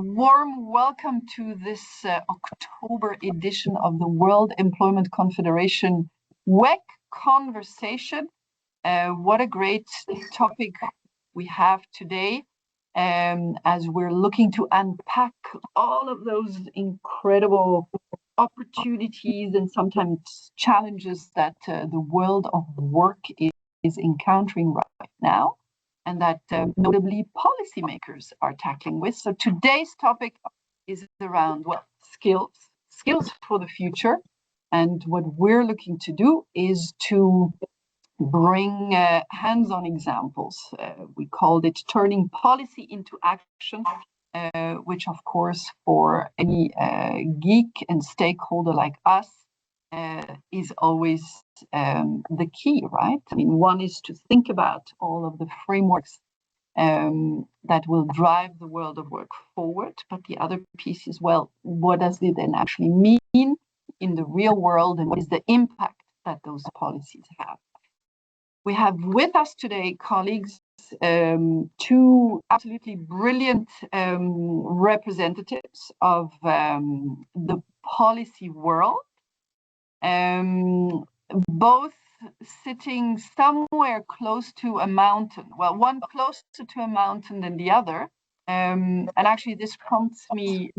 warm welcome to this October edition of the World Employment Confederation WEC conversation. What a great topic we have today as we're looking to unpack all of those incredible opportunities and sometimes challenges that the world of work is encountering right now, and that notably policymakers are tackling with. So today's topic is around, well, skills for the future. And what we're looking to do is to bring hands-on examples. We called it turning policy into action, which of course for any geek and stakeholder like us is always the key, right? I mean, one is to think about all of the frameworks that will drive the world of work forward, but the other piece is, well, what does it then actually mean in the real world, and what is the impact that those policies have? We have with us today, colleagues, two absolutely brilliant representatives of the policy world, both sitting somewhere close to a mountain. Well, one closer to a mountain than the other. And actually this prompts me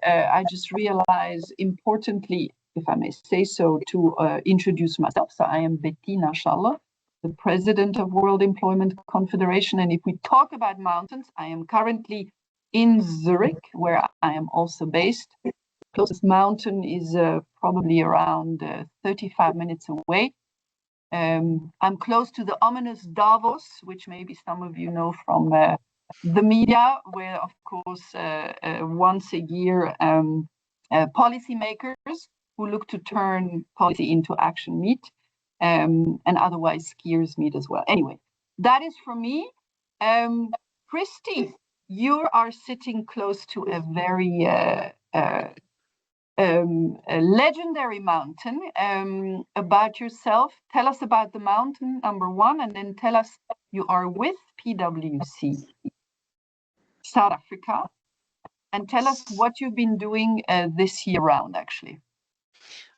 I just realized importantly, if I may say so, to introduce myself. So I am Bettina Schaller, the president of World Employment Confederation. And if we talk about mountains, I am currently in Zurich, where I am also based. The closest mountain is probably around 35 minutes away. I'm close to the ominous Davos, which maybe some of you know from the media, where, of course, once a year, policymakers who look to turn policy into action meet, and otherwise skiers meet as well. Anyway, that is for me. Christy, you are sitting close to a very a legendary mountain. About yourself, tell us about the mountain, number one, and then tell us you are with PwC South Africa, and tell us what you've been doing this year round, actually.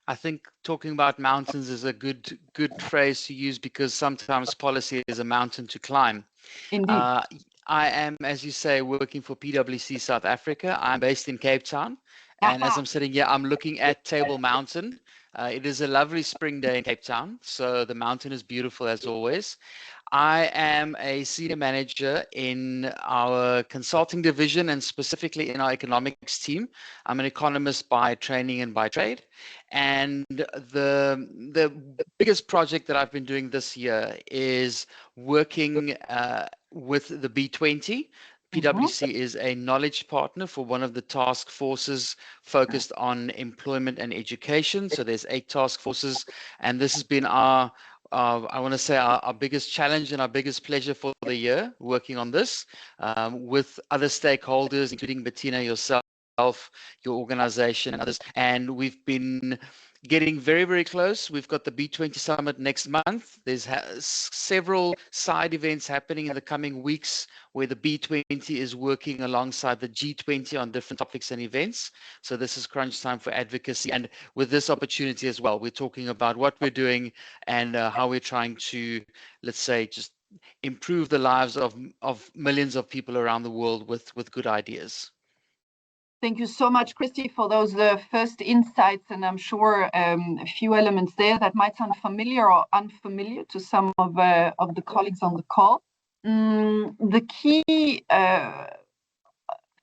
I think talking about mountains is a good phrase to use, because sometimes policy is a mountain to climb. Indeed. I am, as you say, working for PwC South Africa. I'm based in Cape Town. And as I'm sitting here, I'm looking at Table Mountain. It is a lovely spring day in Cape Town, so the mountain is beautiful as always. I am a senior manager in our consulting division, and specifically in our economics team. I'm an economist by training and by trade. And the biggest project that I've been doing this year is working with the B20. PwC is a knowledge partner for one of the task forces focused on employment and education. So there's 8 task forces, and this has been our I want to say our biggest challenge and our biggest pleasure for the year, working on this with other stakeholders, including Bettina, yourself, your organization, and others. And we've been getting very, very close. We've got the B20 Summit next month. There's several side events happening in the coming weeks where the B20 is working alongside the G20 on different topics and events. So this is crunch time for advocacy. And with this opportunity as well, we're talking about what we're doing and how we're trying to, let's say, just improve the lives of millions of people around the world with good ideas. Thank you so much, Christy, for those first insights, and I'm sure a few elements there that might sound familiar or unfamiliar to some of the colleagues on the call. The key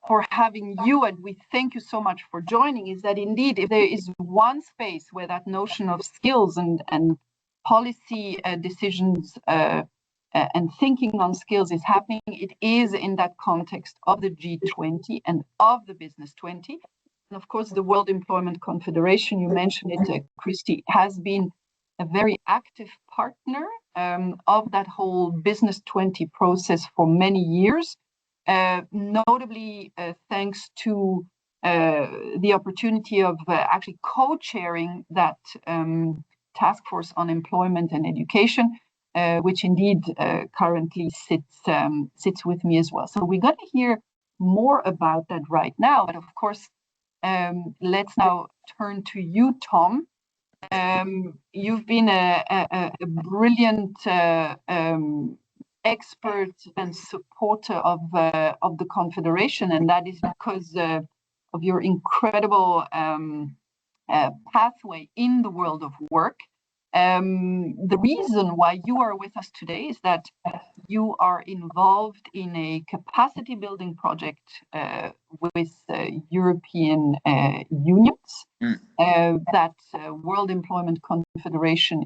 for having you, and we thank you so much for joining, is that indeed, if there is one space where that notion of skills and policy decisions and thinking on skills is happening, it is in that context of the G20 and of the Business 20. And of course, the World Employment Confederation, you mentioned it, Christy, has been a very active partner of that whole Business 20 process for many years, notably thanks to the opportunity of actually co-chairing that task force on employment and education, which indeed currently sits with me as well. So we're going to hear more about that right now. But of course, let's now turn to you, Tom. You've been a brilliant expert and supporter of the Confederation, and that is because of your incredible pathway in the world of work. The reason why you are with us today is that you are involved in a capacity building project with European unions that World Employment Confederation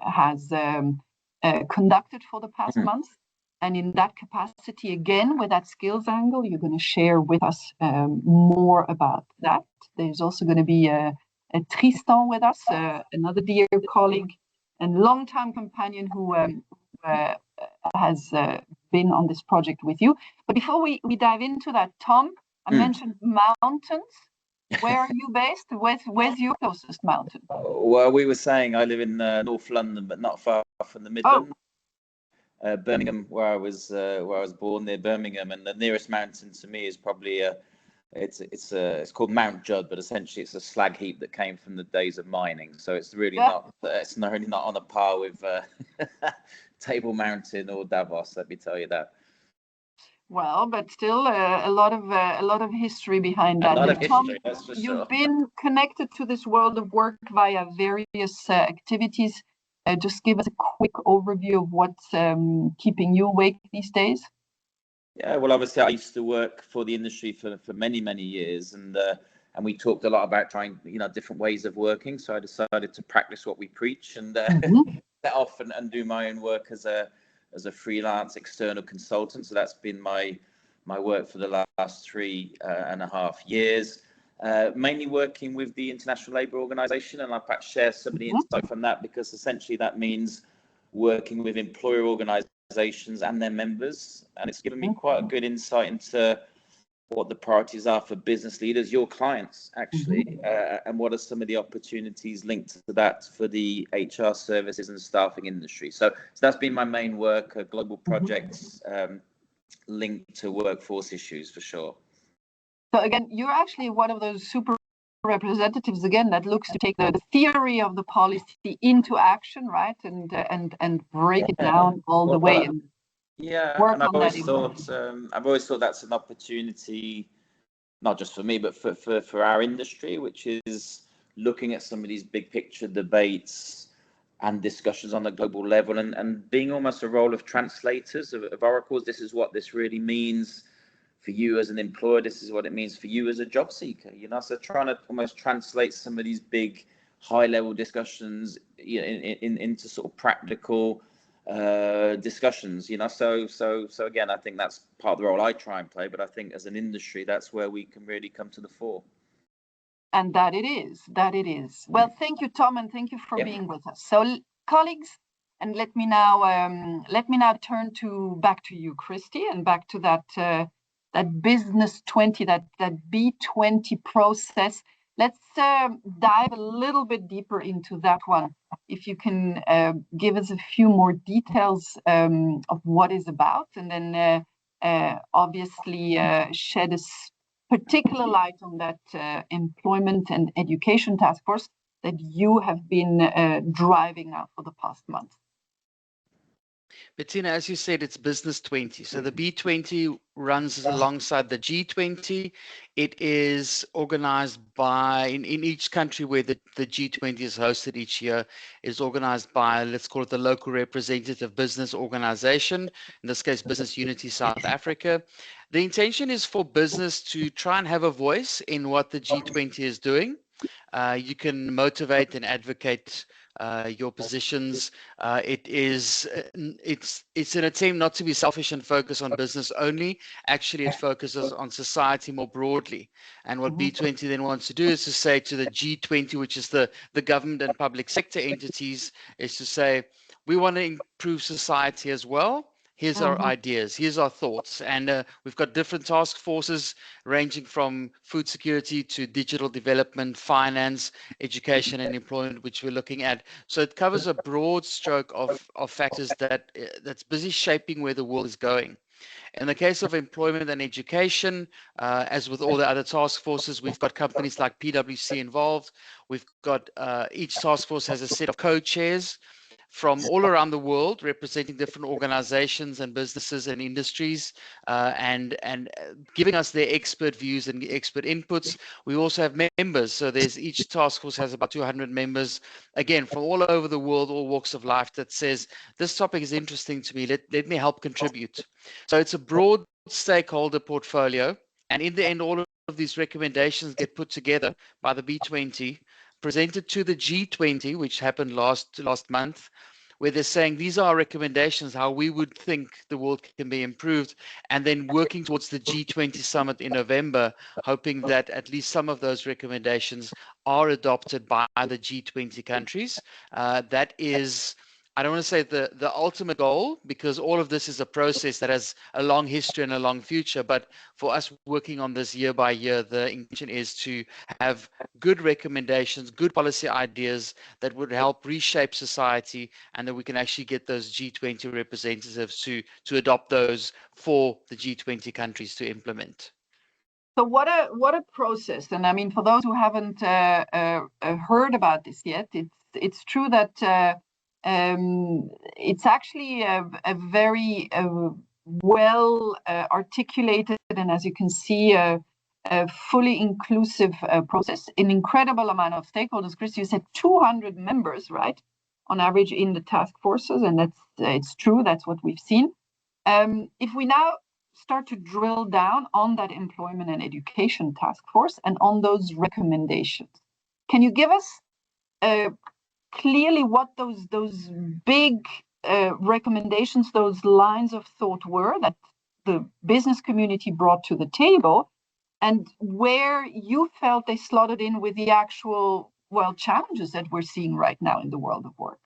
has conducted for the past month. And in that capacity, again, with that skills angle, you're going to share with us more about that. There's also going to be a Tristan with us, another dear colleague and longtime companion who has been on this project with you. But before we dive into that, Tom, I mentioned mountains. Where are you based? Where's your closest mountain? Well, we were saying I live in North London, but not far from the Midlands. Birmingham, where I was born, near Birmingham, and the nearest mountain to me is probably it's called Mount Judd, but essentially it's a slag heap that came from the days of mining. So it's really not really not on a par with Table Mountain or Davos. Let me tell you that. Well, but still a lot of history behind that. A lot of Tom, history, that's for you've sure. been connected to this world of work via various activities. Just give us a quick overview of what's keeping you awake these days. Yeah, well, obviously, I used to work for the industry for many years, and we talked a lot about trying, different ways of working. So I decided to practice what we preach and set off and do my own work as a freelance external consultant. So that's been my work for the last 3.5 years. Mainly working with the International Labour Organization, and I'll perhaps share some of the insight from that, because essentially that means working with employer organizations and their members, and it's given me quite a good insight into what the priorities are for business leaders, your clients actually, and what are some of the opportunities linked to that for the HR services and staffing industry. So that's been my main work, global projects linked to workforce issues for sure. So again, you're actually one of those super representatives again that looks to take the theory of the policy into action, right, and break it down all the way. And work and I've on always that. I've always thought that's an opportunity, not just for me, but for our industry, which is looking at some of these big picture debates and discussions on the global level, and being almost a role of translators of oracles. This is what this really means for you as an employer. This is what it means for you as a job seeker. So trying to almost translate some of these big, high-level discussions, into sort of practical discussions. So again, I think that's part of the role I try and play. But I think as an industry, that's where we can really come to the fore. And that it is. Well, thank you, Tom, and thank you for being with us. So, colleagues, and let me now turn back to you, Christy, and back to that business 20, that B20 process. Let's dive a little bit deeper into that one. If you can give us a few more details of what it's about, and then obviously shed a particular light on that employment and education task force that you have been driving now for the past month. Bettina, as you said, it's Business 20. So the B20 runs alongside the G20. It is organized by, in each country where the G20 is hosted each year, is organized by, let's call it the local representative business organization, in this case, Business Unity South Africa. The intention is for business to try and have a voice in what the G20 is doing. You can motivate and advocate your positions. It's an attempt not to be selfish and focus on business only. Actually, it focuses on society more broadly. And what B20 then wants to do is to say to the G20, which is the government and public sector entities, is to say, we want to improve society as well. Here's our ideas, here's our thoughts. And we've got different task forces ranging from food security to digital development, finance, education and employment, which we're looking at. So it covers a broad stroke of factors that's busy shaping where the world is going. In the case of employment and education, as with all the other task forces, we've got companies like PwC involved. We've got each task force has a set of co-chairs from all around the world representing different organizations and businesses and industries, and giving us their expert views and expert inputs. We also have members, so there's each task force has about 200 members, again from all over the world, all walks of life, that says this topic is interesting to me, let me help contribute. So it's a broad stakeholder portfolio, and in the end all of these recommendations get put together by the B20, presented to the G20, which happened last month, where they're saying these are our recommendations, how we would think the world can be improved, and then working towards the G20 summit in November, hoping that at least some of those recommendations are adopted by the G20 countries. That is, I don't want to say the ultimate goal, because all of this is a process that has a long history and a long future. But for us working on this year by year, the intention is to have good recommendations, good policy ideas that would help reshape society, and that we can actually get those G20 representatives to adopt those for the G20 countries to implement. So what a process! And I mean, for those who haven't heard about this yet, it's true that it's actually a very well articulated, and as you can see, a fully inclusive process. An incredible amount of stakeholders. Chris, you said 200 members, right, on average in the task forces, and it's true. That's what we've seen. If we now start to drill down on that employment and education task force and on those recommendations, can you give us clearly what those big recommendations, those lines of thought were that the business community brought to the table, and where you felt they slotted in with the actual challenges that we're seeing right now in the world of work?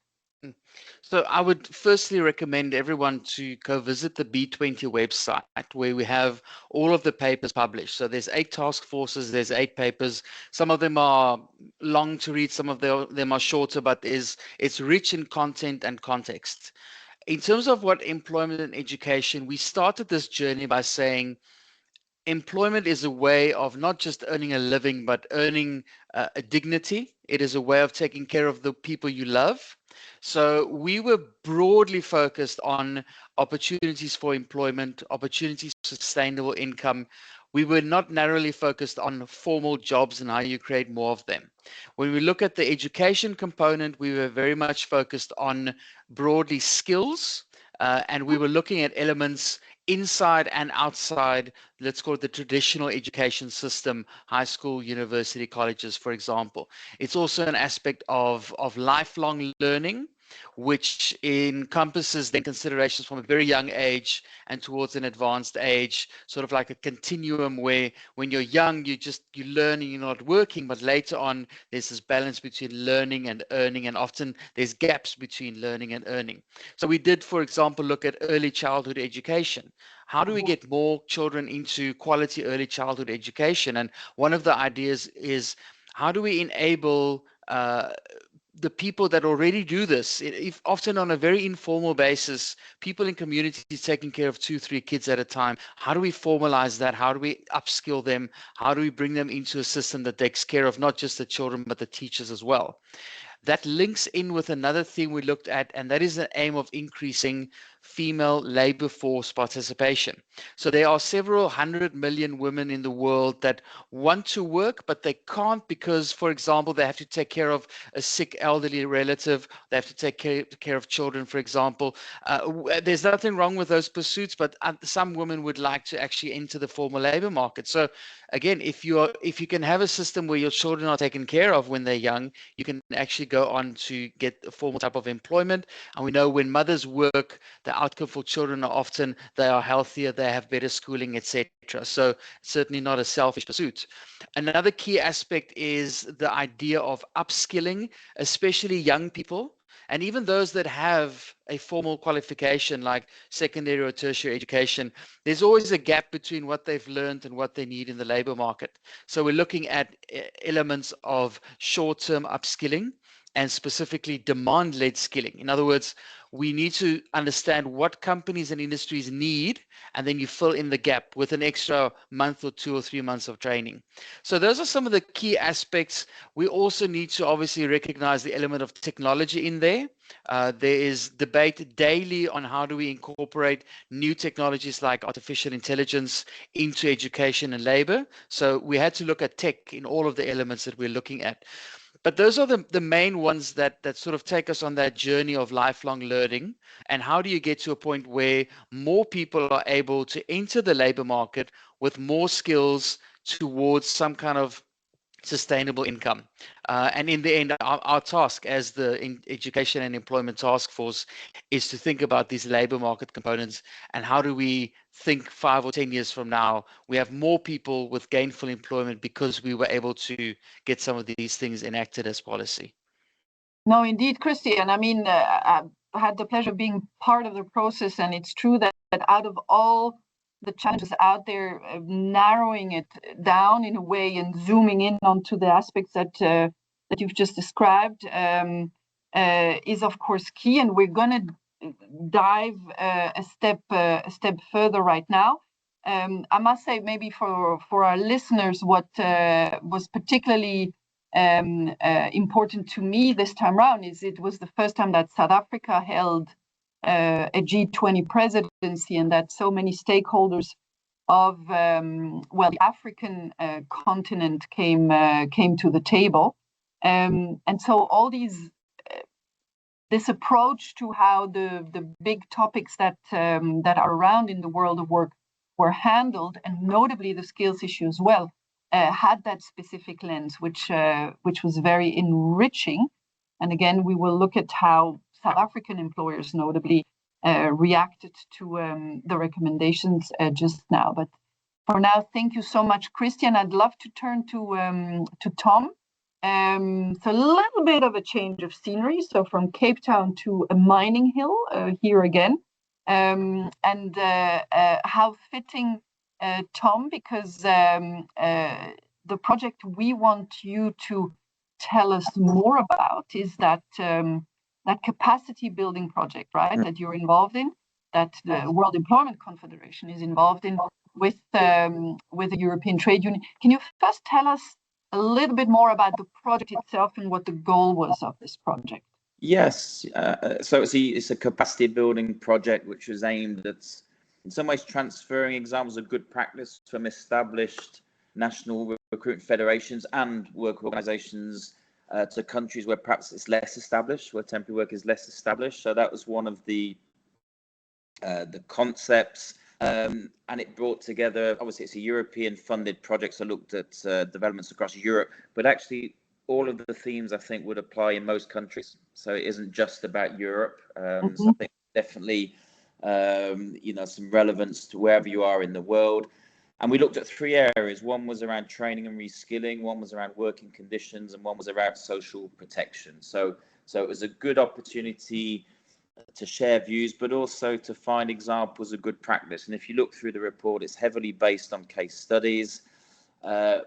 So I would firstly recommend everyone to go visit the B20 website, where we have all of the papers published. So there's 8 task forces, there's 8 papers. Some of them are long to read, some of them are shorter, but it's rich in content and context. In terms of what employment and education, we started this journey by saying employment is a way of not just earning a living, but earning a dignity. It is a way of taking care of the people you love. So we were broadly focused on opportunities for employment, opportunities for sustainable income. We were not narrowly focused on formal jobs and how you create more of them. When we look at the education component, we were very much focused on broadly skills, and we were looking at elements inside and outside, let's call it the traditional education system, high school, university, colleges, for example. It's also an aspect of lifelong learning, which encompasses then considerations from a very young age and towards an advanced age, sort of like a continuum where when you're young, you learn and you're not working, but later on, there's this balance between learning and earning, and often there's gaps between learning and earning. So we did, for example, look at early childhood education. How do we get more children into quality early childhood education? And one of the ideas is, how do we enable the people that already do this, if often on a very informal basis, people in communities taking care of 2-3 kids at a time? How do we formalize that? How do we upskill them? How do we bring them into a system that takes care of not just the children, but the teachers as well? That links in with another thing we looked at, and that is the aim of increasing female labor force participation. So there are several 100 million women in the world that want to work, but they can't because, for example, they have to take care of a sick elderly relative, they have to take care of children, for example. There's nothing wrong with those pursuits, but some women would like to actually enter the formal labor market. So again, if you can have a system where your children are taken care of when they're young, you can actually go on to get a formal type of employment. And we know when mothers work, the outcome for children are often they are healthier, they have better schooling, etc. So certainly not a selfish pursuit. Another key aspect is the idea of upskilling, especially young people. And even those that have a formal qualification like secondary or tertiary education, there's always a gap between what they've learned and what they need in the labor market. So we're looking at elements of short-term upskilling and specifically demand-led skilling. In other words, we need to understand what companies and industries need, and then you fill in the gap with an extra month or 2 or 3 months of training. So those are some of the key aspects. We also need to obviously recognize the element of technology in there. There is debate daily on how do we incorporate new technologies like artificial intelligence into education and labor. So we had to look at tech in all of the elements that we're looking at. But those are the main ones that sort of take us on that journey of lifelong learning. And how do you get to a point where more people are able to enter the labor market with more skills towards some kind of sustainable income. And in the end, our task as the Education and Employment Task Force is to think about these labor market components and how do we think 5 or 10 years from now, we have more people with gainful employment because we were able to get some of these things enacted as policy. No, indeed, Christian. I mean, I had the pleasure of being part of the process, and it's true that out of all the challenges out there, narrowing it down in a way and zooming in onto the aspects that you've just described is of course key. And we're going to dive a step further right now. I must say, maybe for our listeners, what was particularly important to me this time around is it was the first time that South Africa held a G20 presidency, and that so many stakeholders of the African continent came to the table, and so all this approach to how the big topics that are around in the world of work were handled, and notably the skills issue as well, had that specific lens, which was very enriching. And again, we will look at how South African employers notably reacted to the recommendations just now. But for now, thank you so much, Christian. I'd love to turn to Tom. So a little bit of a change of scenery. So from Cape Town to a mining hill here again. And how fitting, Tom, because the project we want you to tell us more about is that capacity building project, right, that you're involved in, that the World Employment Confederation is involved in with the European Trade Union. Can you first tell us a little bit more about the project itself and what the goal was of this project? Yes, so it's a capacity building project which was aimed at, in some ways, transferring examples of good practice from established national recruitment federations and work organizations to countries where perhaps it's less established, where temporary work is less established. So that was one of the concepts, and it brought together, obviously it's a European funded project, so looked at developments across Europe, but actually all of the themes I think would apply in most countries. So it isn't just about Europe. So I think definitely some relevance to wherever you are in the world. And we looked at 3 areas. One was around training and reskilling, one was around working conditions, and one was around social protection. So it was a good opportunity to share views, but also to find examples of good practice. And if you look through the report, it's heavily based on case studies,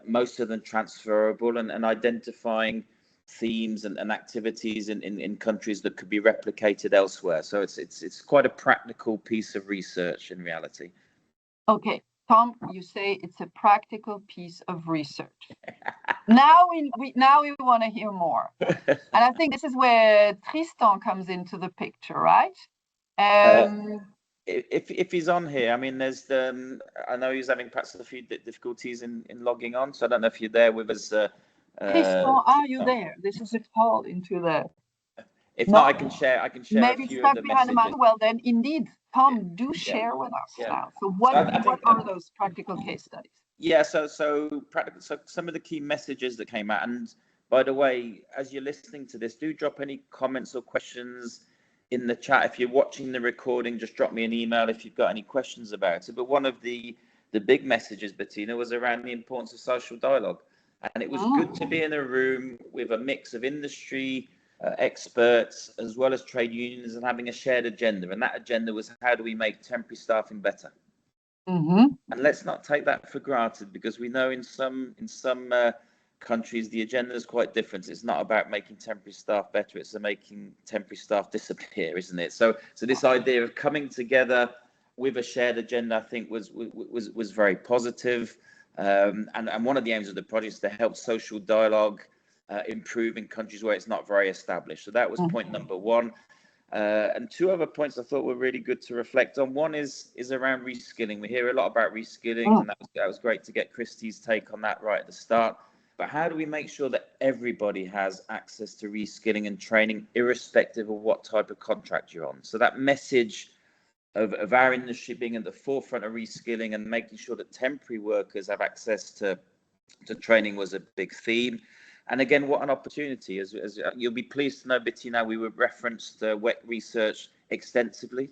most of them transferable, and identifying themes and activities in countries that could be replicated elsewhere. So it's quite a practical piece of research in reality. Okay, Tom, you say it's a practical piece of research. Now we want to hear more, and I think this is where Tristan comes into the picture, right? If he's on here, I mean, there's I know he's having perhaps a few difficulties in logging on, so I don't know if you're there with us. Tristan, are you there? This is a call into the. If not, I can share. Maybe a few stuck of the behind the messages. mountain. Well, then, indeed, Tom, do share with us now. So what are those practical case studies? Yeah, so practical. So some of the key messages that came out. And by the way, as you're listening to this, do drop any comments or questions in the chat. If you're watching the recording, just drop me an email if you've got any questions about it. But one of the big messages, Bettina, was around the importance of social dialogue. And it was good to be in a room with a mix of industry experts as well as trade unions and having a shared agenda. And that agenda was, how do we make temporary staffing better? And let's not take that for granted, because we know in some countries, the agenda is quite different. It's not about making temporary staff better, it's making temporary staff disappear, isn't it? So this idea of coming together with a shared agenda, I think was very positive. And one of the aims of the project is to help social dialogue improve in countries where it's not very established. So that was point number one. And two other points I thought were really good to reflect on. One is around reskilling. We hear a lot about reskilling, and that was great to get Christie's take on that right at the start. But how do we make sure that everybody has access to reskilling and training, irrespective of what type of contract you're on? So that message of our industry being at the forefront of reskilling and making sure that temporary workers have access to training was a big theme. And again, what an opportunity. As you'll be pleased to know, Bettina, we would reference the WEC research extensively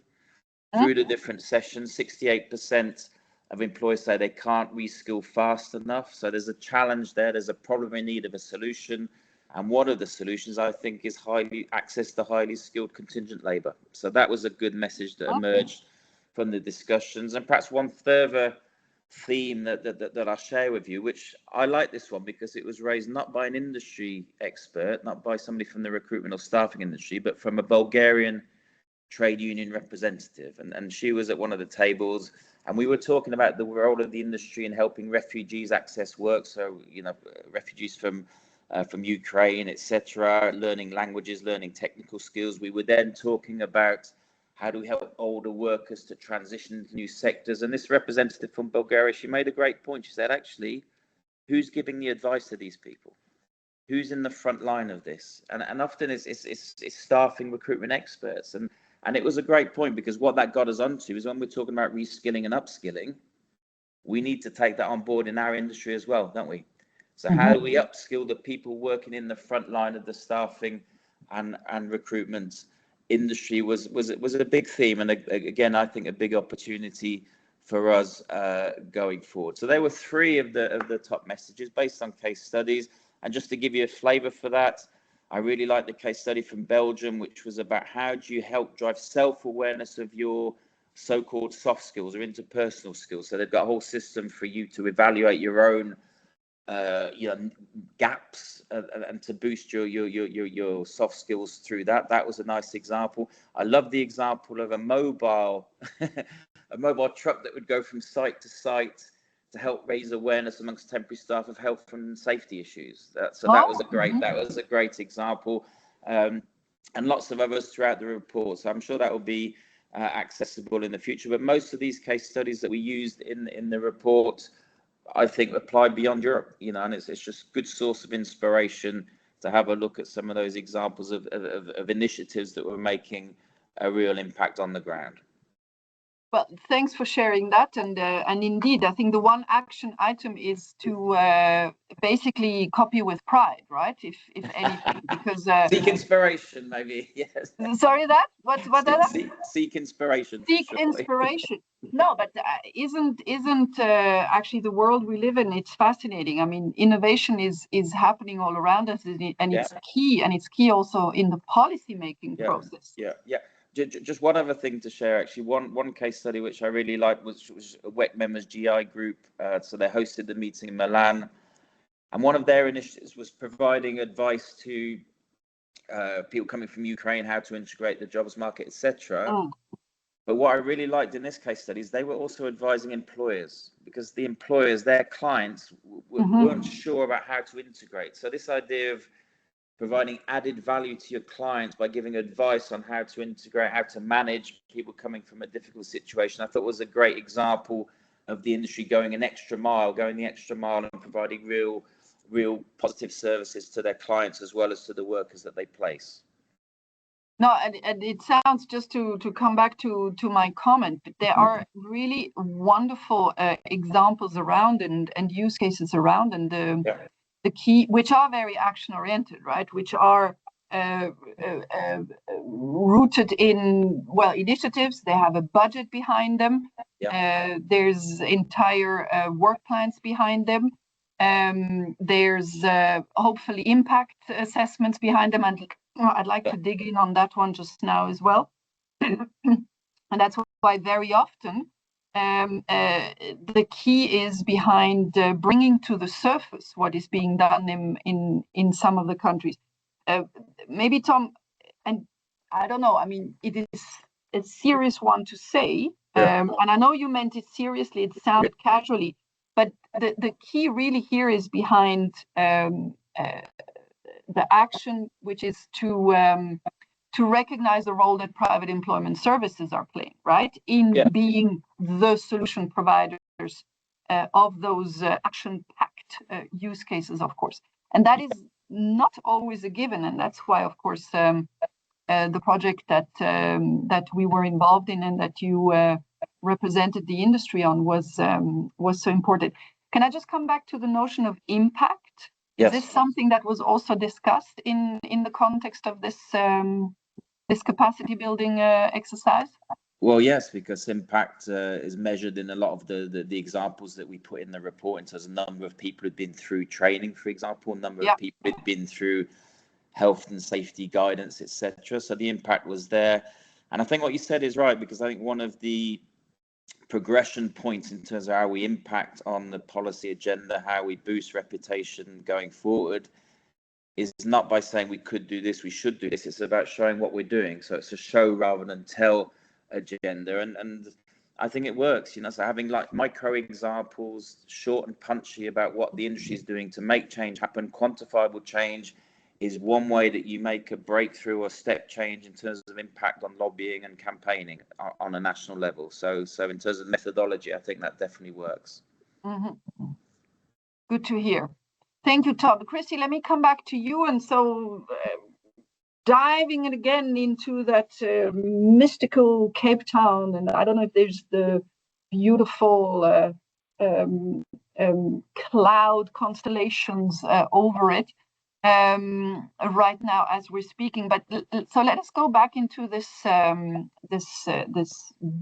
through the different sessions. 68% of employers say they can't reskill fast enough. So there's a challenge there. There's a problem in need of a solution. And one of the solutions, I think, is access to highly skilled contingent labour. So that was a good message that emerged from the discussions. And perhaps one further theme that I'll share with you, which I like this one because it was raised not by an industry expert, not by somebody from the recruitment or staffing industry, but from a Bulgarian trade union representative. And she was at one of the tables, and we were talking about the role of the industry in helping refugees access work. So, refugees from Ukraine, etc., learning languages, learning technical skills. We were then talking about how do we help older workers to transition into new sectors. And this representative from Bulgaria, she made a great point. She said, actually, who's giving the advice to these people? Who's in the front line of this? And often it's staffing recruitment experts. And it was a great point, because what that got us onto is when we're talking about reskilling and upskilling, we need to take that on board in our industry as well, don't we? So how do we upskill the people working in the front line of the staffing and recruitment industry was a big theme, and again, I think a big opportunity for us going forward. So there were three of the top messages based on case studies. And just to give you a flavor for that, I really like the case study from Belgium, which was about how do you help drive self-awareness of your so-called soft skills or interpersonal skills. So they've got a whole system for you to evaluate your own gaps and to boost your soft skills through that. That was a nice example. I love the example of a mobile truck that would go from site to site to help raise awareness amongst temporary staff of health and safety issues. That was a great example, and lots of others throughout the report. So I'm sure that will be accessible in the future. But most of these case studies that we used in the report, I think, apply beyond Europe, and it's just good source of inspiration to have a look at some of those examples of initiatives that were making a real impact on the ground. Well, thanks for sharing that. And indeed, I think the one action item is to basically copy with pride, right? If anything, because seek inspiration, maybe. Yes. Sorry, that what seek inspiration. Seek inspiration. No, but isn't actually the world we live in? It's fascinating. I mean, innovation is happening all around us, and it's key, and it's key also in the policy making process. Yeah. Just one other thing to share, actually. One case study which I really liked was a WEC members GI group. So they hosted the meeting in Milan, and one of their initiatives was providing advice to people coming from Ukraine, how to integrate the jobs market, etc. But what I really liked in this case study is they were also advising employers, because the employers, their clients, weren't sure about how to integrate. So this idea of providing added value to your clients by giving advice on how to integrate, how to manage people coming from a difficult situation, I thought was a great example of the industry going the extra mile and providing real positive services to their clients as well as to the workers that they place. No, and it sounds, just to come back to my comment, there are really wonderful examples around and use cases around, and the key, which are very action oriented, right? Which are rooted in initiatives. They have a budget behind them. There's entire work plans behind them. There's hopefully impact assessments behind them, and I'd like to dig in on that one just now as well. And that's why very often the key is behind bringing to the surface what is being done in some of the countries. Maybe Tom, and I don't know, I mean, it is a serious one to say, and I know you meant it seriously, it sounded casually, but the key really here is behind the action, which is to recognize the role that private employment services are playing, right, in being the solution providers of those action-packed use cases, of course. And that is not always a given, and that's why, of course, the project that we were involved in and that you represented the industry on was so important. Can I just come back to the notion of impact? Yes. Is this something that was also discussed in the context of this this capacity building exercise? Well, yes, because impact is measured in a lot of the examples that we put in the report in terms of number of people who've been through training, for example, number of people who've been through health and safety guidance, etc. So the impact was there. And I think what you said is right, because I think one of the progression points in terms of how we impact on the policy agenda, how we boost reputation going forward, is not by saying we could do this, we should do this. It's about showing what we're doing. So it's a show rather than tell agenda. And I think it works, you know, so having like micro examples, short and punchy about what the industry is doing to make change happen, quantifiable change, is one way that you make a breakthrough or step change in terms of impact on lobbying and campaigning on a national level. So in terms of methodology, I think that definitely works. Mm-hmm. Good to hear. Thank you, Tom. Christy, let me come back to you. And so diving in again into that mystical Cape Town, and I don't know if there's the beautiful cloud constellations over it right now as we're speaking. But so let us go back into this this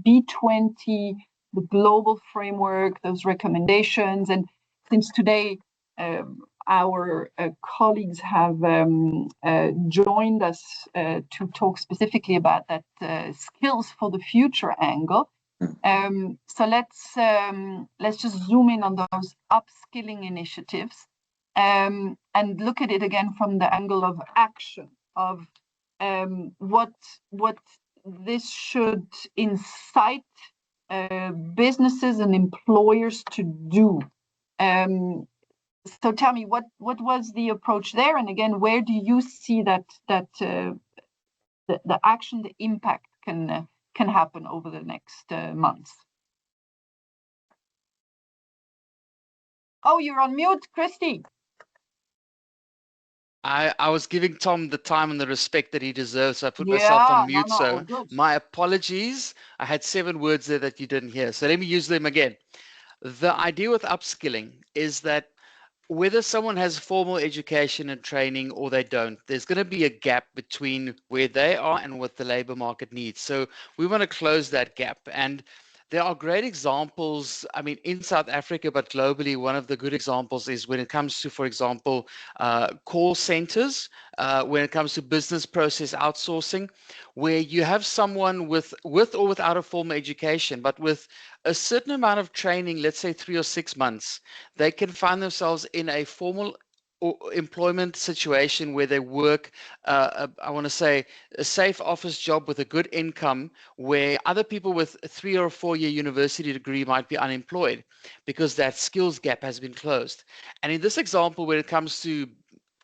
B20, the global framework, those recommendations. And since today our colleagues have joined us to talk specifically about that skills for the future angle. So let's just zoom in on those upskilling initiatives and look at it again from the angle of action, of what this should incite businesses and employers to do. So tell me, what was the approach there? And again, where do you see that the action, the impact can happen over the next months? Oh, you're on mute, Christy. I was giving Tom the time and the respect that he deserves, so I put myself on mute. So my apologies. I had 7 words there that you didn't hear. So let me use them again. The idea with upskilling is that whether someone has formal education and training or they don't, there's going to be a gap between where they are and what the labor market needs. So we want to close that gap. And there are great examples, I mean, in South Africa, but globally, one of the good examples is when it comes to, for example, call centers, when it comes to business process outsourcing, where you have someone with or without a formal education, but with a certain amount of training, let's say 3 or 6 months, they can find themselves in a formal employment situation where they work, I want to say, a safe office job with a good income, where other people with a 3 or 4 year university degree might be unemployed because that skills gap has been closed. And in this example, when it comes to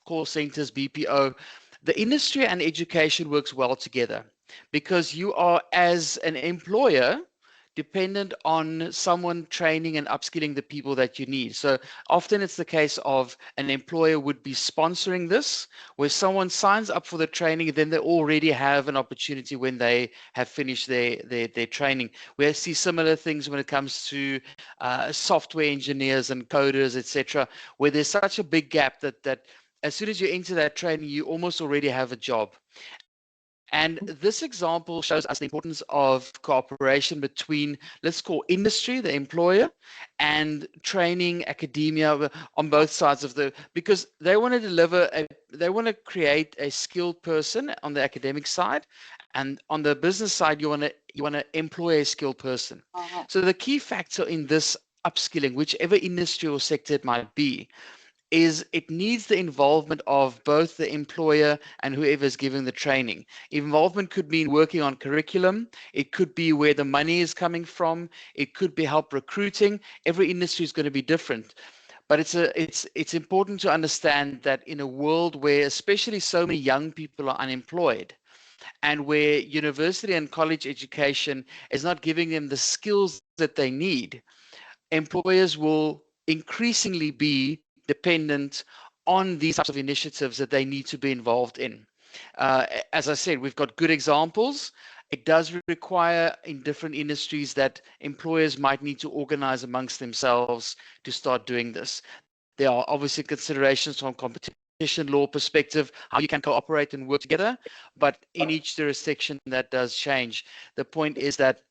call centers, BPO, the industry and education works well together, because you are, as an employer, dependent on someone training and upskilling the people that you need. So often it's the case of an employer would be sponsoring this, where someone signs up for the training, then they already have an opportunity when they have finished their training. We see similar things when it comes to software engineers and coders, etc., where there's such a big gap that as soon as you enter that training, you almost already have a job. And this example shows us the importance of cooperation between, let's call industry, the employer, and training, academia, on both sides of because they want to they want to create a skilled person on the academic side, And on the business side, you want to employ a skilled person. So the key factor in this upskilling, whichever industry or sector it might be, is it needs the involvement of both the employer and whoever's giving the training. Involvement could mean working on curriculum. It could be where the money is coming from. It could be help recruiting. Every industry is going to be different. But it's important to understand that in a world where especially so many young people are unemployed, and where university and college education is not giving them the skills that they need, employers will increasingly be dependent on these types of initiatives that they need to be involved in. As I said, we've got good examples. It does require in different industries that employers might need to organize amongst themselves to start doing this. There are obviously considerations from competition law perspective, how you can cooperate and work together, but in each jurisdiction that does change. The point is that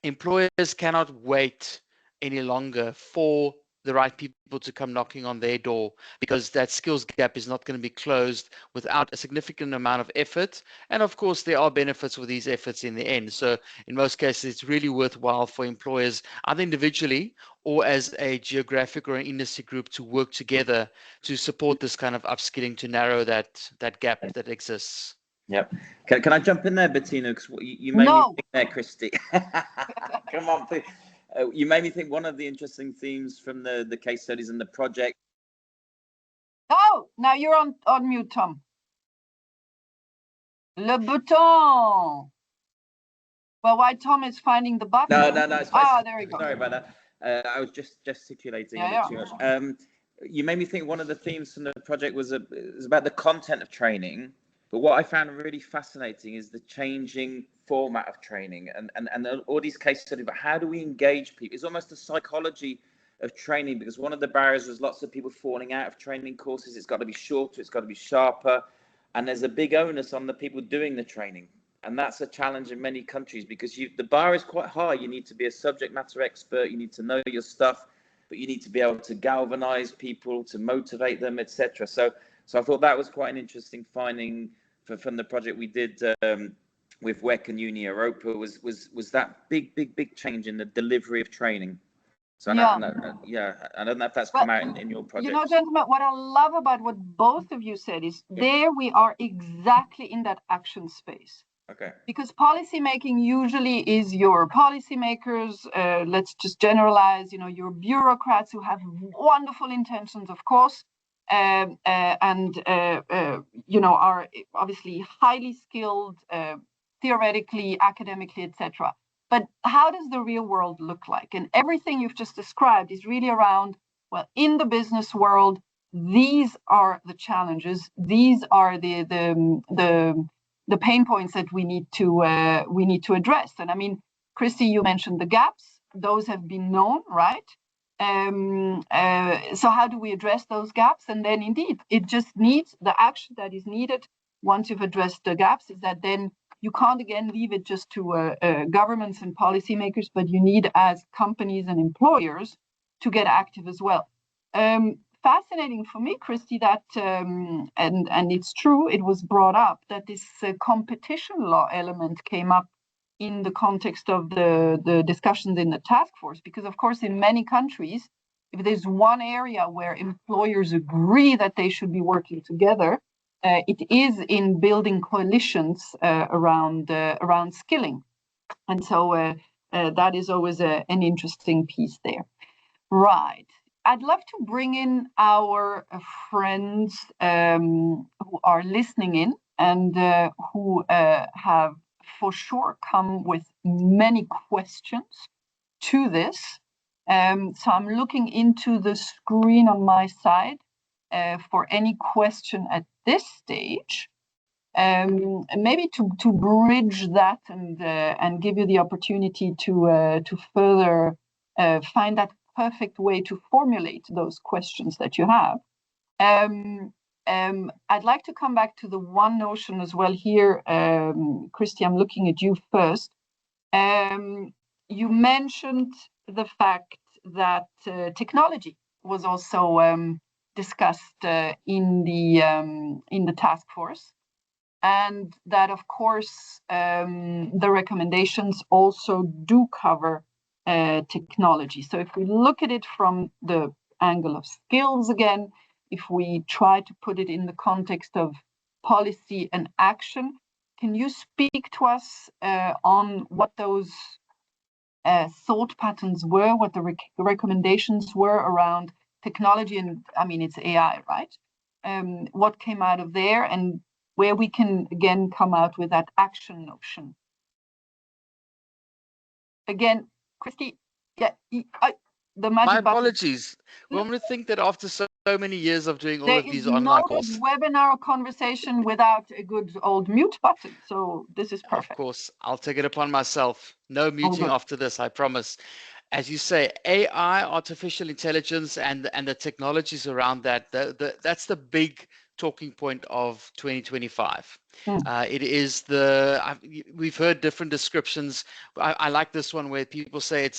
employers cannot wait any longer for the right people to come knocking on their door, because that skills gap is not going to be closed without a significant amount of effort. And of course, there are benefits with these efforts in the end. So in most cases, it's really worthwhile for employers, either individually or as a geographic or an industry group, to work together to support this kind of upskilling to narrow that gap that exists. Yep. Can I jump in there, Bettina? Because you made me think there, Christy. Come on, please. You made me think one of the interesting themes from the case studies and the project. Oh, now you're on mute, Tom. Le bouton. Well, while Tom is finding the button. No. It's there you go. Sorry about that. I was just gesticulating a bit too much. You made me think one of the themes from the project was about the content of training. But what I found really fascinating is the changing format of training and all these case studies about how do we engage people. It's almost the psychology of training, because one of the barriers was lots of people falling out of training courses. It's got to be shorter, it's got to be sharper. And there's a big onus on the people doing the training. And that's a challenge in many countries, because the bar is quite high. You need to be a subject matter expert. You need to know your stuff, but you need to be able to galvanize people, to motivate them, etc. So I thought that was quite an interesting finding from the project we did with WEC and Uni Europa, was that big change in the delivery of training. So I don't know if that's come out in your project. You know, gentlemen, what I love about what both of you said is there we are exactly in that action space. Okay. Because policymaking usually is your policymakers, let's just generalize, your bureaucrats who have wonderful intentions, of course, and are obviously highly skilled, theoretically, academically, etc. But how does the real world look like? And everything you've just described is really around, well, in the business world, these are the challenges. These are the pain points that we need to address. And I mean, Christy, you mentioned the gaps; those have been known, right? So how do we address those gaps? And then, indeed, it just needs the action that is needed once you've addressed the gaps. Is that then you can't again leave it just to governments and policymakers, but you need, as companies and employers, to get active as well. Fascinating for me, Christy, that and it's true, it was brought up that this competition law element came up in the context of the discussions in the task force, because of course in many countries, if there's one area where employers agree that they should be working together, it is in building coalitions around skilling, and so that is always an interesting piece there. Right. I'd love to bring in our friends who are listening in and who have for sure come with many questions to this. So I'm looking into the screen on my side for any question at this stage. Maybe to bridge that and give you the opportunity to further find that perfect way to formulate those questions that you have. I'd like to come back to the one notion as well here. Christy, I'm looking at you first. You mentioned the fact that technology was also discussed in the task force. and that, of course, the recommendations also do cover technology. So if we look at it from the angle of skills again, if we try to put it in the context of policy and action, can you speak to us on what those thought patterns were, what the recommendations were around technology? And I mean, it's AI, right? What came out of there, and where we can again come out with that action notion. Again, Christy, yeah, the magic My button. apologies. Well, I'm going to think that after so many years of doing all There of these is online no courses. webinar or conversation without a good old mute button. So this is perfect. Of course, I'll take it upon myself. No muting good. after this, I promise. As you say, AI, artificial intelligence, and the technologies around that, that's the big talking point of 2025. It is we've heard different descriptions. I like this one where people say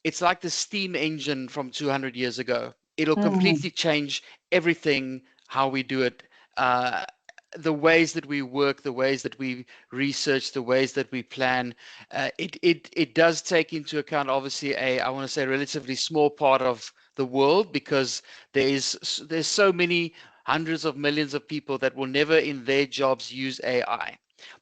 it's like the steam engine from 200 years ago. It'll completely change everything, how we do it, the ways that we work, the ways that we research, the ways that we plan. It does take into account, obviously, I want to say, relatively small part of the world, because there's so many hundreds of millions of people that will never in their jobs use AI.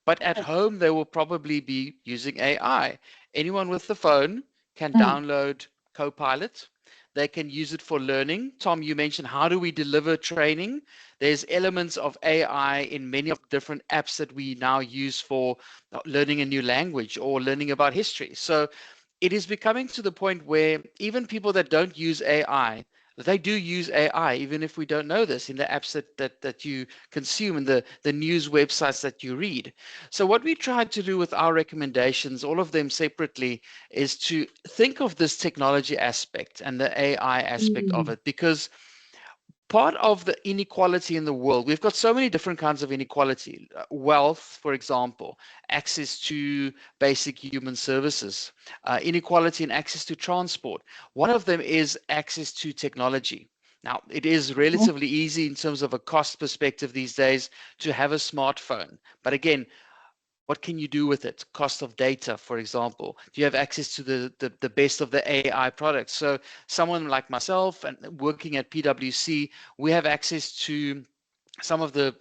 But at home, they will probably be using AI. Anyone with the phone can download Copilot. They can use it for learning. Tom, you mentioned, how do we deliver training? There's elements of AI in many of the different apps that we now use for learning a new language or learning about history. So it is becoming to the point where even people that don't use AI, they do use AI, even if we don't know this, in the apps that you consume and the news websites that you read. So what we tried to do with our recommendations, all of them separately, is to think of this technology aspect and the AI aspect of it, because part of the inequality in the world, we've got so many different kinds of inequality. Wealth, for example, access to basic human services, inequality in access to transport. One of them is access to technology. Now, it is relatively easy in terms of a cost perspective these days to have a smartphone. But again, what can you do with it? Cost of data, for example. Do you have access to the best of the AI products? So someone like myself and working at PwC, we have access to some of the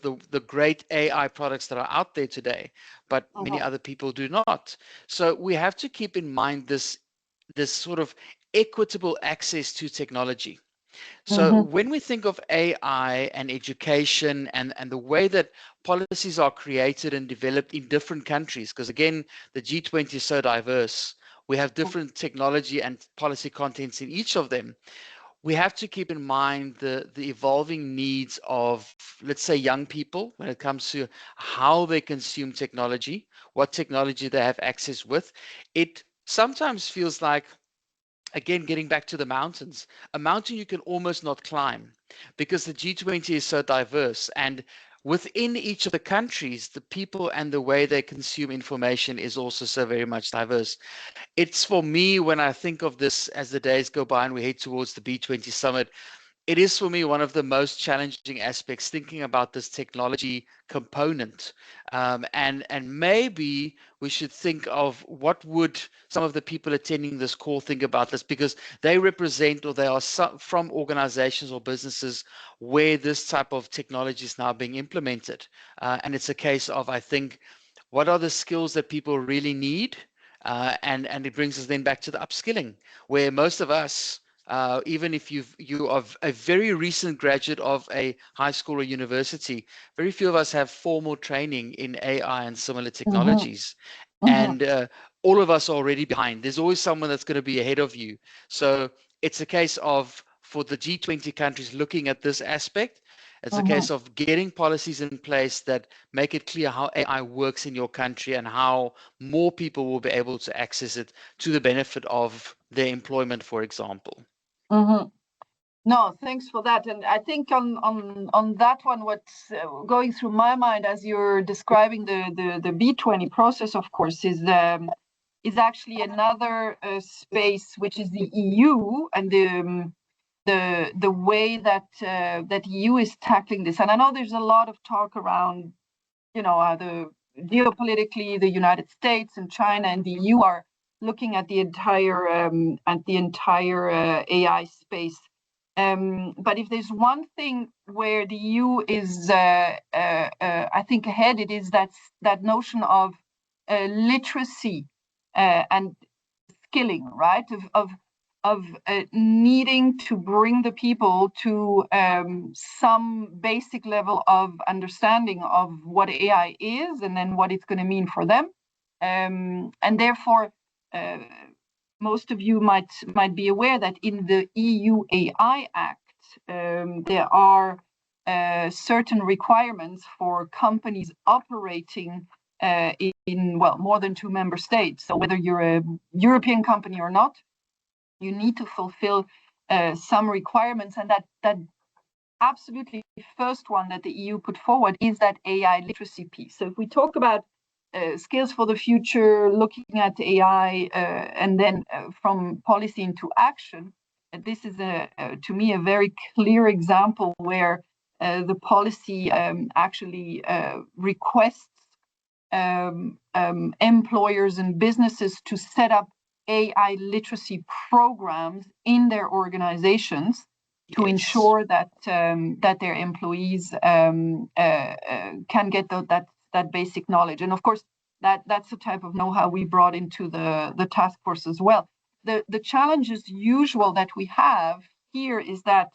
great AI products that are out there today, but many other people do not. So we have to keep in mind this sort of equitable access to technology. So when we think of AI and education and the way that policies are created and developed in different countries, because again, the G20 is so diverse, we have different technology and policy contents in each of them. We have to keep in mind the evolving needs of, let's say, young people when it comes to how they consume technology, what technology they have access with. It sometimes feels like, again, getting back to the mountains, a mountain you can almost not climb because the G20 is so diverse. And within each of the countries, the people and the way they consume information is also so very much diverse. It's, for me, when I think of this as the days go by and we head towards the B20 summit, it is for me one of the most challenging aspects, thinking about this technology component. And maybe we should think of what would some of the people attending this call think about this, because they represent, or they are from organizations or businesses where this type of technology is now being implemented. And it's a case of, I think, what are the skills that people really need? And it brings us then back to the upskilling, where most of us, even if you are a very recent graduate of a high school or university, very few of us have formal training in AI and similar technologies. And all of us are already behind. There's always someone that's going to be ahead of you. So it's a case of, for the G20 countries looking at this aspect, it's a case of getting policies in place that make it clear how AI works in your country and how more people will be able to access it to the benefit of their employment, for example. No, thanks for that. And I think on that one, what's going through my mind as you're describing the B20 process, of course, is actually another space, which is the EU and the way that that EU is tackling this. And I know there's a lot of talk around, the geopolitically, the United States and China and the EU are looking at the entire AI space. But if there's one thing where the EU is, I think, ahead, it is that notion of literacy and skilling, right? Of needing to bring the people to some basic level of understanding of what AI is and then what it's going to mean for them. And therefore, most of you might be aware that in the EU AI Act, there are certain requirements for companies operating in more than 2 member states. So whether you're a European company or not, you need to fulfill some requirements, and that absolutely first one that the EU put forward is that AI literacy piece. So if we talk about skills for the future, looking at AI, and then from policy into action, this is to me a very clear example where the policy actually requests employers and businesses to set up AI literacy programs in their organizations to ensure that their employees can get that basic knowledge. And of course, that's the type of know-how we brought into the task force as well. The challenge as usual that we have here is that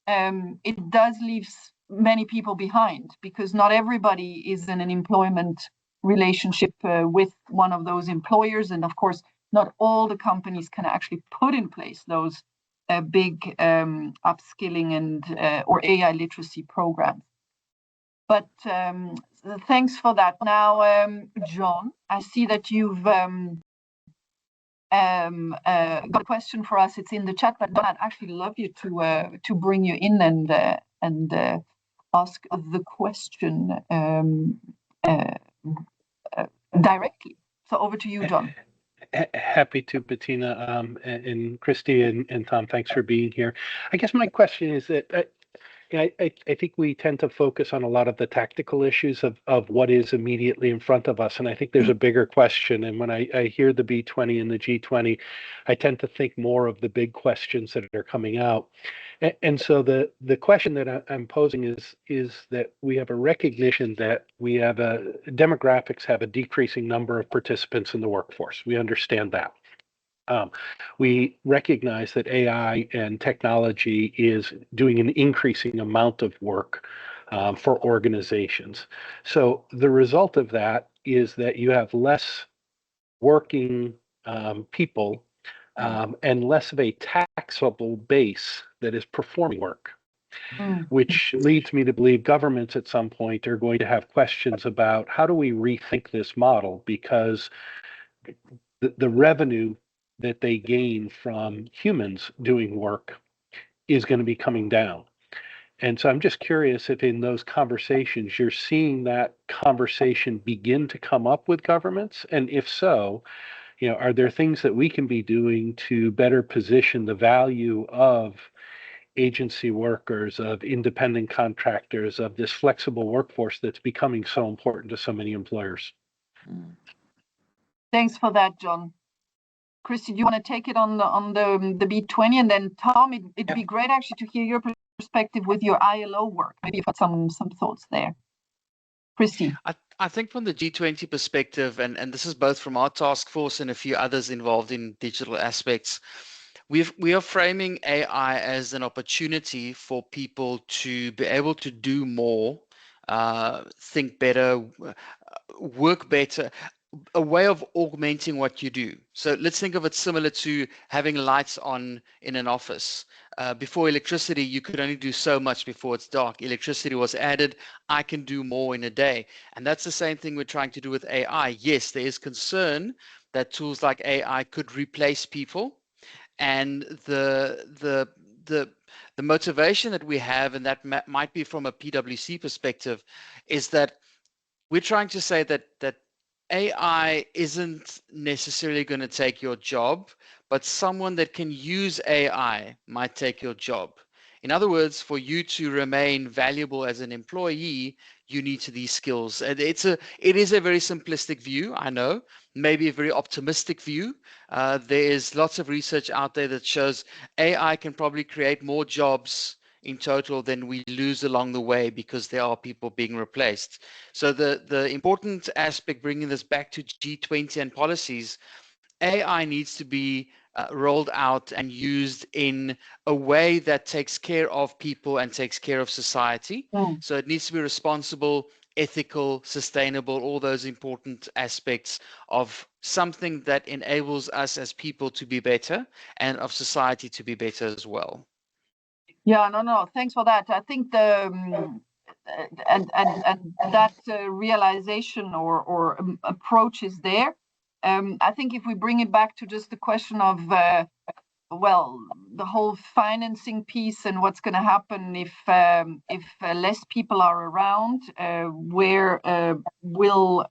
it does leave many people behind, because not everybody is in an employment relationship with one of those employers, and of course not all the companies can actually put in place those big upskilling and or AI literacy programs. But thanks for that. Now, John, I see that you've got a question for us. It's in the chat, but I'd actually love you to bring you in and ask the question directly. So over to you, John. Happy to, Bettina, and Christy and Tom. Thanks for being here. I guess my question is that I think we tend to focus on a lot of the tactical issues of what is immediately in front of us. And I think there's a bigger question. And when I hear the B20 and the G20, I tend to think more of the big questions that are coming out. And so the question that I'm posing is that we have a recognition that we have demographics have a decreasing number of participants in the workforce. We understand that. We recognize that AI and technology is doing an increasing amount of work for organizations. So the result of that is that you have less working people and less of a taxable base that is performing work, which leads me to believe governments at some point are going to have questions about how do we rethink this model, because the revenue that they gain from humans doing work is going to be coming down. And so I'm just curious if in those conversations, you're seeing that conversation begin to come up with governments. And if so, are there things that we can be doing to better position the value of agency workers, of independent contractors, of this flexible workforce that's becoming so important to so many employers? Thanks for that, John. Christy, do you want to take it on the B20, and then Tom? It'd be great actually to hear your perspective with your ILO work. Maybe you've got some thoughts there. Christy. I think from the G20 perspective, and this is both from our task force and a few others involved in digital aspects, we are framing AI as an opportunity for people to be able to do more, think better, work better, a way of augmenting what you do. So let's think of it similar to having lights on in an office. Before electricity, you could only do so much before it's dark. Electricity was added. I can do more in a day. And that's the same thing we're trying to do with AI. Yes, there is concern that tools like AI could replace people. And the motivation that we have, and that might be from a PwC perspective, is that we're trying to say that AI isn't necessarily going to take your job, but someone that can use AI might take your job. In other words, for you to remain valuable as an employee, you need these skills. And it is a very simplistic view, I know, maybe a very optimistic view. There is lots of research out there that shows AI can probably create more jobs in total than we lose along the way because there are people being replaced. So the important aspect, bringing this back to G20 and policies, AI needs to be rolled out and used in a way that takes care of people and takes care of society. So it needs to be responsible, ethical, sustainable, all those important aspects of something that enables us as people to be better and of society to be better as well. Yeah, no, thanks for that. I think and that realization or approach is there. I think if we bring it back to just the question of well, the whole financing piece and what's going to happen if less people are around, where will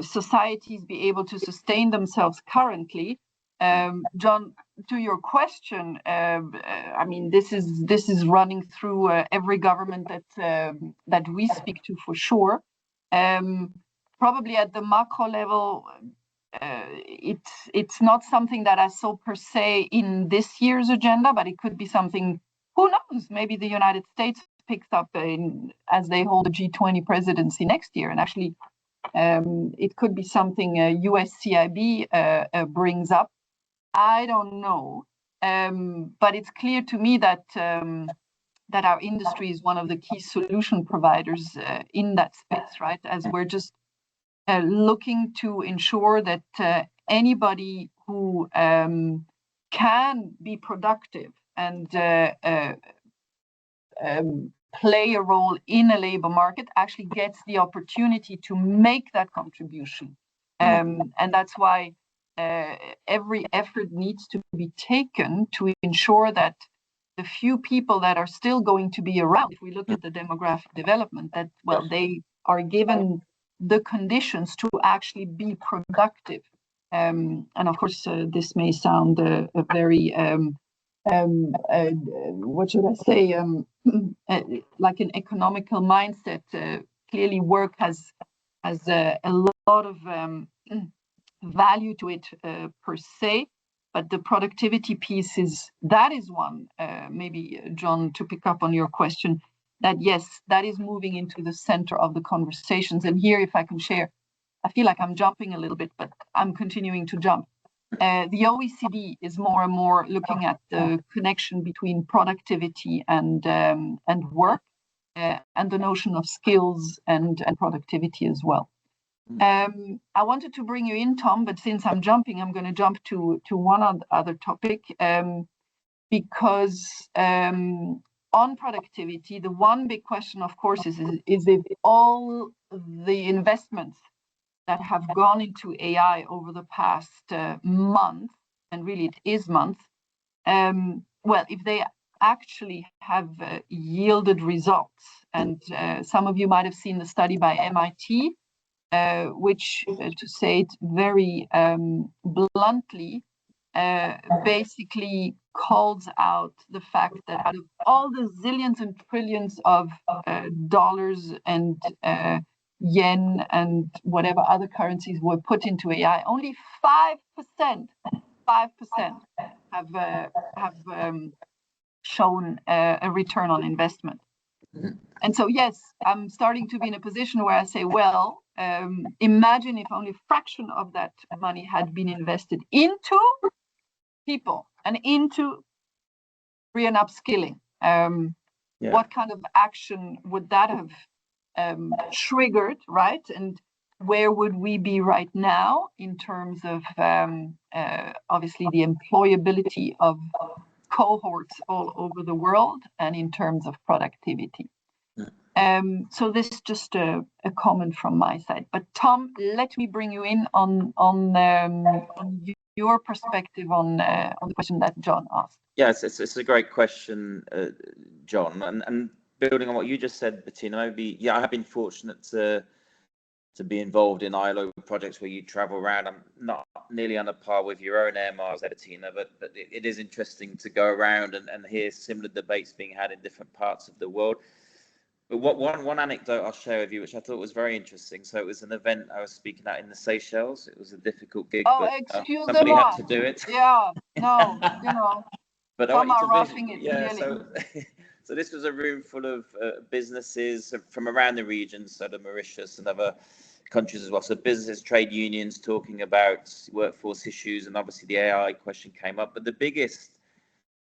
societies be able to sustain themselves currently? John, to your question, I mean, this is running through every government that we speak to, for sure. Probably at the macro level, it's not something that I saw per se in this year's agenda, but it could be something. Who knows? Maybe the United States picks up as they hold the G20 presidency next year, and actually, it could be something USCIB brings up. I don't know, but it's clear to me that that our industry is one of the key solution providers in that space, right? As we're just looking to ensure that anybody who can be productive and play a role in a labor market actually gets the opportunity to make that contribution. And that's why every effort needs to be taken to ensure that the few people that are still going to be around, if we look at the demographic development, that, well, they are given the conditions to actually be productive. And of course, this may sound a very, what should I say, like an economical mindset. Clearly, work has a lot of value to it per se, but the productivity piece is one, maybe John, to pick up on your question, that yes, that is moving into the center of the conversations. And here, if I can share, I feel like I'm jumping a little bit, but I'm continuing to jump. The OECD is more and more looking at the connection between productivity and work, and the notion of skills and productivity as well. I wanted to bring you in, Tom, but since I'm jumping, I'm going to jump to one other topic, because on productivity, the one big question, of course, is if all the investments that have gone into AI over the past month, and really it is month, well, if they actually have yielded results. And some of you might have seen the study by MIT, which, to say it very bluntly, basically calls out the fact that out of all the zillions and trillions of dollars and yen and whatever other currencies were put into AI, only 5% have shown a return on investment. And so, yes, I'm starting to be in a position where I say, well, imagine if only a fraction of that money had been invested into people and into re and upskilling. What kind of action would that have triggered, right? And where would we be right now in terms of obviously the employability of cohorts all over the world, and in terms of productivity? So this is just a comment from my side. But Tom, let me bring you in on your perspective on the question that John asked. Yes, it's a great question, John. And building on what you just said, Bettina, maybe, I have been fortunate to be involved in ILO projects where you travel around. I'm not nearly on a par with your own air miles, Bettina, but it is interesting to go around and hear similar debates being had in different parts of the world. But one anecdote I'll share with you, which I thought was very interesting. So it was an event I was speaking at in the Seychelles. It was a difficult gig, but somebody had to do it. Yeah, no, you know. But Some I are want roughing you it, to yeah, clearly. so this was a room full of businesses from around the region, so the Mauritius and other countries as well. So businesses, trade unions talking about workforce issues, and obviously the AI question came up. But the biggest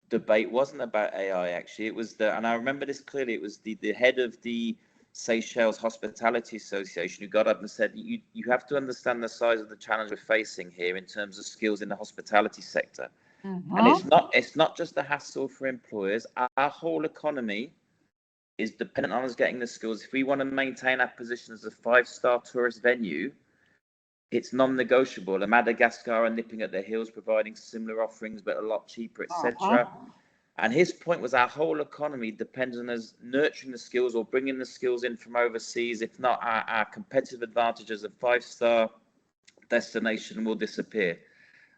debate wasn't about AI, actually. It was and I remember this clearly, it was the head of the Seychelles Hospitality Association who got up and said, you have to understand the size of the challenge we're facing here in terms of skills in the hospitality sector. And it's not just a hassle for employers. Our whole economy is dependent on us getting the skills. If we want to maintain our position as a 5-star tourist venue, it's non-negotiable. And Madagascar are nipping at their heels, providing similar offerings, but a lot cheaper, etc. And his point was our whole economy depends on us nurturing the skills or bringing the skills in from overseas. If not, our competitive advantage as a 5-star destination will disappear.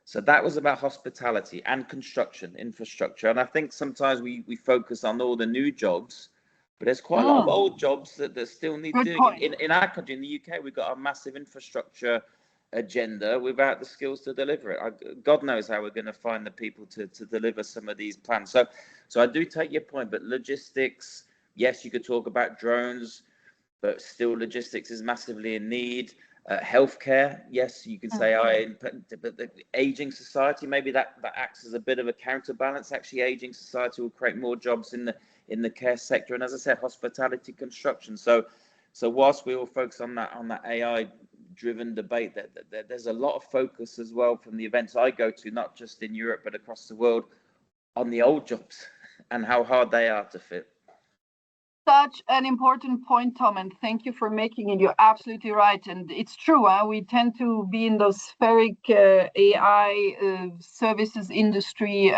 So that was about hospitality and construction infrastructure. And I think sometimes we focus on all the new jobs, but there's quite a lot of old jobs that still need doing. In our country, in the UK, we've got a massive infrastructure agenda without the skills to deliver it. God knows how we're going to find the people to deliver some of these plans. So I do take your point, but logistics, yes, you could talk about drones, but still logistics is massively in need. Healthcare, yes, you can say but the aging society, maybe that acts as a bit of a counterbalance. Actually, aging society will create more jobs in the care sector, and as I said, hospitality, construction. So whilst we all focus on that AI driven debate, that there's a lot of focus as well from the events I go to, not just in Europe but across the world, on the old jobs and how hard they are to fit. Such an important point, Tom, and thank you for making it. You're absolutely right, and it's true. We tend to be in those spheric AI services industry,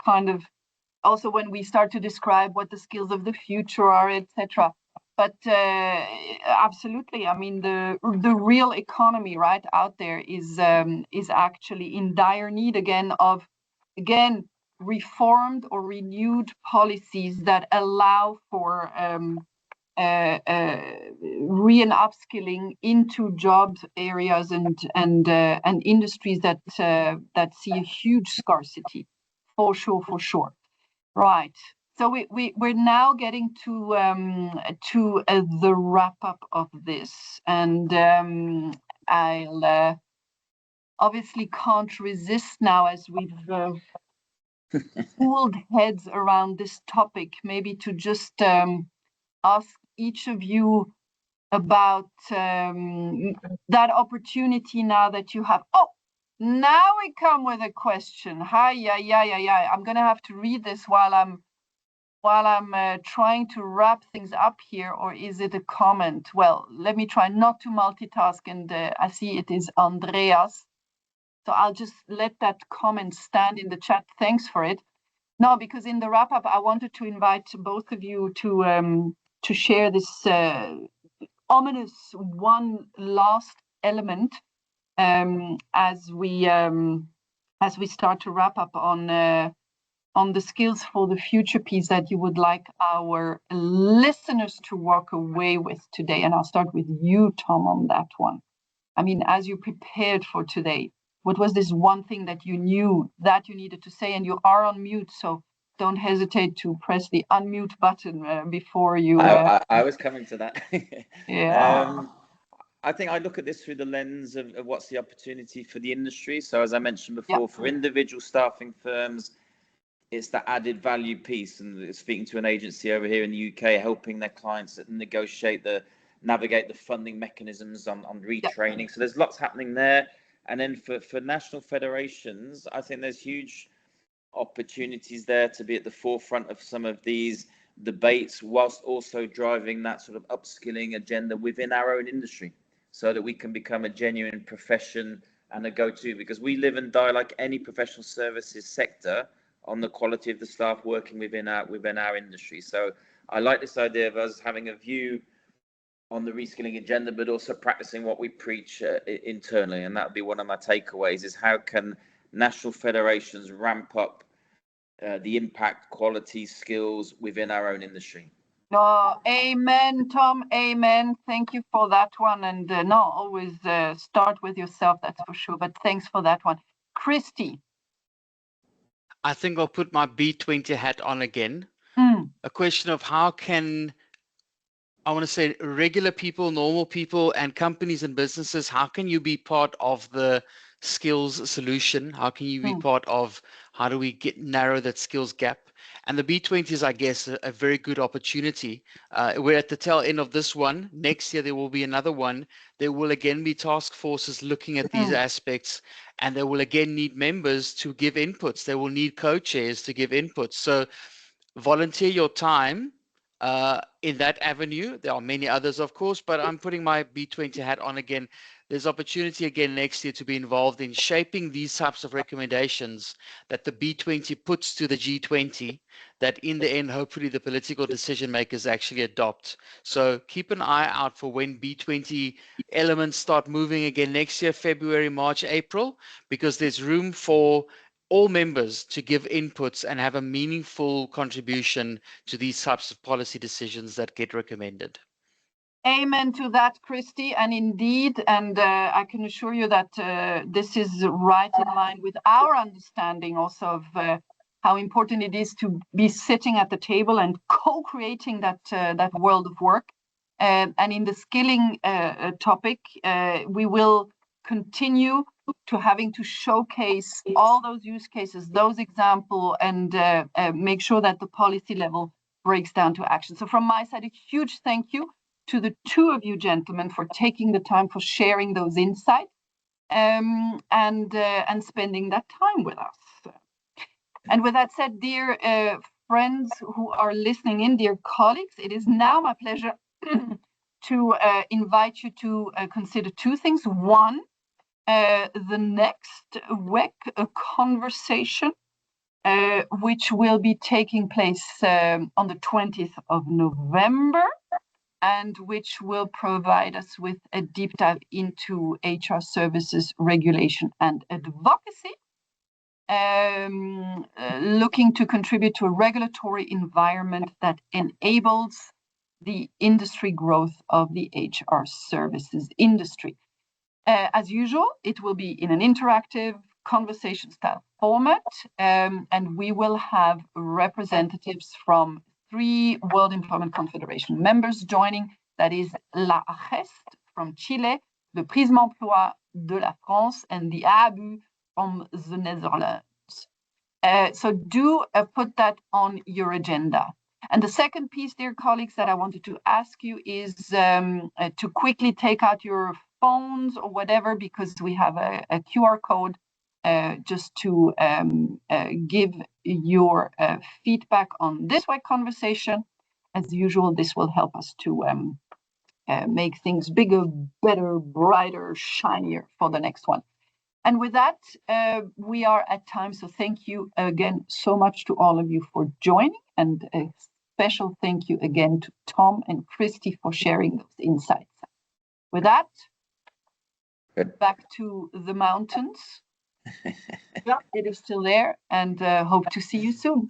kind of. Also, when we start to describe what the skills of the future are, etc. But absolutely, I mean, the real economy right out there is actually in dire need of reformed or renewed policies that allow for re and upskilling into job areas and industries that see a huge scarcity, for sure. Right. So we're now getting to the wrap up of this, and I'll obviously can't resist now, as we've pooled heads around this topic, maybe to just ask each of you about that opportunity now that you have. Oh, now we come with a question. Hi. I'm gonna have to read this while I'm trying to wrap things up here, or is it a comment? Well, let me try not to multitask, and I see it is Andreas. So I'll just let that comment stand in the chat. Thanks for it. No, because in the wrap up, I wanted to invite both of you to share this ominous one last element as we start to wrap up on the skills for the future piece that you would like our listeners to walk away with today. And I'll start with you, Tom, on that one. I mean, as you prepared for today, what was this one thing that you knew that you needed to say? And you are on mute, so don't hesitate to press the unmute button before you... I was coming to that. Yeah. I think I look at this through the lens of what's the opportunity for the industry. So as I mentioned before, for individual staffing firms, it's the added value piece, and speaking to an agency over here in the UK, helping their clients navigate the funding mechanisms on retraining. So there's lots happening there. And then for national federations, I think there's huge opportunities there to be at the forefront of some of these debates, whilst also driving that sort of upskilling agenda within our own industry, so that we can become a genuine profession and a go-to, because we live and die like any professional services sector on the quality of the staff working within our industry. So I like this idea of us having a view on the reskilling agenda, but also practicing what we preach internally. And that would be one of my takeaways: is how can national federations ramp up the impact, quality, skills within our own industry. Oh, amen, Tom. Amen. Thank you for that one. And no, always start with yourself, that's for sure. But thanks for that one. Christy. I think I'll put my B20 hat on again. A question of how can, I want to say, regular people, normal people, and companies and businesses, how can you be part of the skills solution? How can you be part of, how do we narrow that skills gap? And the B20 is, I guess, a very good opportunity. We're at the tail end of this one. Next year, there will be another one. There will again be task forces looking at these aspects, and they will again need members to give inputs. They will need co-chairs to give inputs. So volunteer your time in that avenue. There are many others, of course, but I'm putting my B20 hat on again. There's opportunity again next year to be involved in shaping these types of recommendations that the B20 puts to the G20, that in the end, hopefully the political decision makers actually adopt. So keep an eye out for when B20 elements start moving again next year, February, March, April, because there's room for all members to give inputs and have a meaningful contribution to these types of policy decisions that get recommended. Amen to that, Christy. And indeed, and I can assure you that this is right in line with our understanding also of how important it is to be sitting at the table and co-creating that world of work. And in the skilling topic, we will continue to having to showcase all those use cases, those examples, and make sure that the policy level breaks down to action. So from my side, a huge thank you to the two of you gentlemen for taking the time, for sharing those insights, and spending that time with us. And with that said, dear friends who are listening in, dear colleagues, it is now my pleasure to invite you to consider two things. One, the next WEC conversation, which will be taking place on the 20th of November, and which will provide us with a deep dive into HR services, regulation, and advocacy, looking to contribute to a regulatory environment that enables the industry growth of the HR services industry. As usual, it will be in an interactive conversation style format, and we will have representatives from 3 World Employment Confederation members joining. That is la AGEST from Chile, the Prisme Emploi de la France, and the ABU from the Netherlands. So do put that on your agenda. And the second piece, dear colleagues, that I wanted to ask you is to quickly take out your phones or whatever, because we have a QR code just to give your feedback on this WEC conversation. As usual, this will help us to make things bigger, better, brighter, shinier for the next one. And with that, we are at time. So thank you again so much to all of you for joining. And a special thank you again to Tom and Christy for sharing those insights. With that, back to the mountains. Yeah, it is still there, and hope to see you soon.